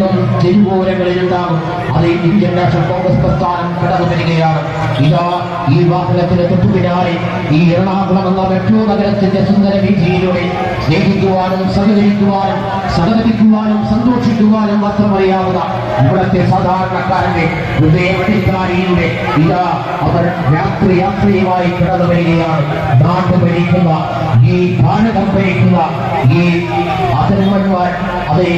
എന്നും തിരുവോരങ്ങളിലുണ്ടാകും. അത് Indian national Congress പ്രസ്ഥാനം കടന്നു വരികയാണ്. ഇതാ ഈ വാഹനത്തിന് തൊട്ടു പിന്നാലെ ഈ എറണാകുളം എന്ന മെട്രോ നഗരത്തിന്റെ സുന്ദര വീതിയിലൂടെ സ്നേഹിക്കുവാനും സഹകരിക്കുവാനും സഹകരിക്കുവാനും സന്തോഷിക്കുവാനും മാത്രമറിയാവുന്ന ഇവിടത്തെ സാധാരണക്കാരന്റെ ഹൃദയമടിക്കാരിയിലൂടെ ഇതാ അവർ യാത്രയുമായി കടന്നു വരികയാണ്. നാട്ടു ഭരിക്കുന്ന ഈ ഭാരതം ഭരിക്കുന്ന ഈ അധർമ്മന്മാർ അതെ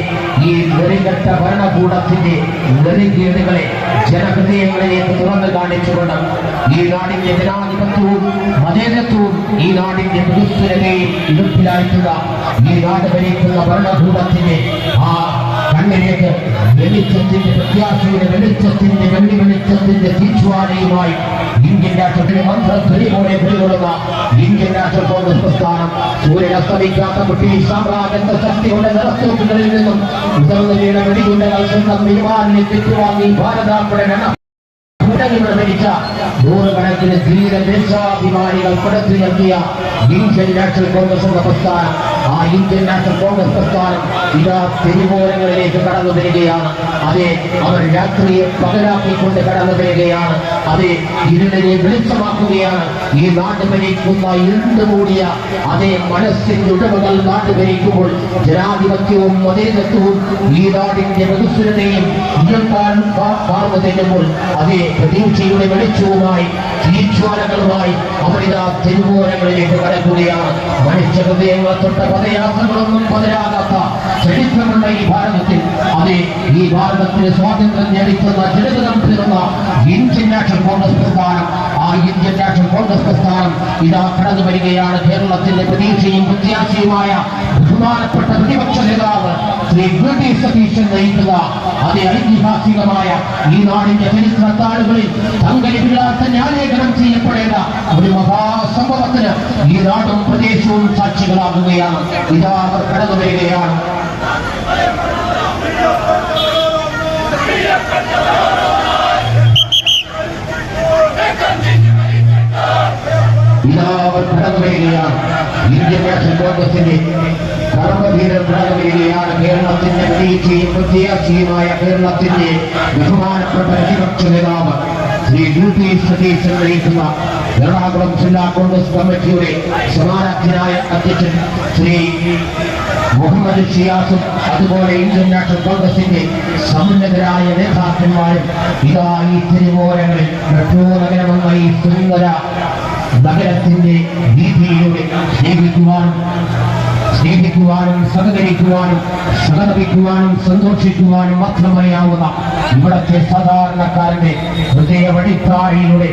ഈ നെറികെട്ട ഭരണകൂടത്തിന്റെ നെറികേടുകളെ ജനഹൃദയങ്ങളിലേക്ക് തുറന്നു കാണിച്ചുകൊണ്ട് ഈ നാടിന്റെ ജനാധിപത്യവും മതേതരത്വവും ഈ നാടിന്റെ പ്രതിസ്ഥിരതയും എതിർപ്പിലായിട്ടുള്ള ഈ നാട് ഭരിക്കുന്ന ഭരണകൂടത്തിന്റെ ആ കണ്ണിലേക്ക് വെളിച്ചത്തിന്റെ പ്രത്യാശയുടെ വെളിച്ചത്തിന്റെ വെള്ളിച്ചത്തിന്റെ തീച്ചുവാലയുമായി ഇന്ത്യൻ രാഷ്ട്രത്തിന് മന്ത്രധ്വനി പോലെ പിടികൊള്ളുന്ന ഇന്ത്യൻ നാഷണൽ കോൺഗ്രസ് പ്രസ്ഥാനം സൂര്യൻ അസ്തമിക്കാത്ത ബ്രിട്ടീഷ് സാമ്രാജ്യത്വ ശക്തികളുടെ നിറത്തോക്കുകളിൽ നിന്നും ഉയർന്നു വീണ വെടികുണ്ടകൾ സ്വന്തം വിമാനിൽ തെറ്റുവാങ്ങി ഭാരതാംബയുടെ ഭരിച്ച നൂറുകണക്കിന് ധീര ദേശാഭിമാനികൾ പടുത്തുയർത്തിയ ഇന്ത്യൻ നാഷണൽ കോൺഗ്രസ് എന്ന പ്രസ്ഥാനം ആ ഇന്ത്യൻ നാഷണൽ കോൺഗ്രസ് പ്രസ്ഥാനം ഇതാ തെരുവോരങ്ങളിലേക്ക് കടന്നു വരികയാണ്. അതെ അവർ രാത്രിയെ പകലാക്കിക്കൊണ്ട് കടന്നു വരികയാണ്. അതെ ഇരുളിനെ വെളിച്ചമാക്കുകയാണ്. ഈ നാട് ഭരിക്കുന്ന ഇരുണ്ടുകൂടിയ അതേ മനസ്സിന്റെ ഉടമകൾ നാട് ഭരിക്കുമ്പോൾ ജനാധിപത്യവും മതേതത്വവും ഈ നാടിന്റെ മധുസ്വരതയും പാർന്നു തെല്ലുമ്പോൾ അതേ പ്രതീക്ഷയുടെ വെളിച്ചവുമായി തീജ്വാലകളുമായി അവരിതാ തെരുവോരങ്ങളിലേക്ക് കടക്കുകയാണ്. മനുഷ്യ ഹൃദയങ്ങൾ തൊട്ട പദയാത്രകളൊന്നും പതരാകാത്ത ചരിത്രമുള്ള ഈ ഭാരതത്തിൽ അതെ ഈ ഭാരതത്തിന് സ്വാതന്ത്ര്യം നേടിക്കുന്ന ജനതം തീർന്ന ഇന്ത്യൻ നാഷണൽ കോൺഗ്രസ് പ്രസ്ഥാനം ആ ഇന്ത്യൻ നാഷണൽ കോൺഗ്രസ് പ്രസ്ഥാനം ഇതാ കടന്നു വരികയാണ്. കേരളത്തിന്റെ പ്രതീക്ഷയും പ്രത്യാശയുമായ ബഹുമാനപ്പെട്ട പ്രതിപക്ഷ നേതാവ് ശ്രീ വി.ഡി. സതീശൻ നയിക്കുക അതേ ഐതിഹാസികമായ ഈ നാടിന്റെ ചരിത്ര താളുകളിൽ തങ്കലിപ്പില്ലാത്ത ന്യായീകരണം ചെയ്യപ്പെടേണ്ട ഒരു മഹാസംഭവത്തിന് ഈ നാടും പ്രദേശവും സാക്ഷികളാകുകയാണ്. ഇതാ അവർ കടന്നു വരികയാണ്. ഇതാ അവർ കടന്നു വരികയാണ്. ഇന്ത്യൻ നാഷണൽ കോൺഗ്രസിന്റെ കർമ്മധീരം കടന്നു വരികയാണ്. കേരളത്തിന്റെ പ്രതീക്ഷയും പ്രത്യാശയുമായ കേരളത്തിന്റെ ബഹുമാനപ്പെട്ട പ്രതിപക്ഷ നേതാവ് ശ്രീ വി.ഡി. സതീശൻ നയിക്കുന്ന എറണാകുളം ജില്ലാ കോൺഗ്രസ് കമ്മിറ്റിയുടെ സമാനാർത്ഥനായ അധ്യക്ഷൻ ശ്രീ മുഹമ്മദ് ഷിയാസും അതുപോലെ ഇന്ത്യൻ നാഷണൽ കോൺഗ്രസിന്റെ സമുന്നതരായ നേതാക്കന്മാരും ഇതാ ഈ തിരുവോരങ്ങളിൽ മെട്രോ നഗരമെന്ന ഈ സുന്ദര നഗരത്തിന്റെ വീതിയിലൂടെ സ്നേഹിക്കുവാനും സഹകരിക്കുവാനും സഹതപിക്കുവാനും സന്തോഷിക്കുവാനും മാത്രമറിയാവുന്ന ഇവിടത്തെ സാധാരണക്കാരന്റെ ഹൃദയ വഴിത്താരിയിലൂടെ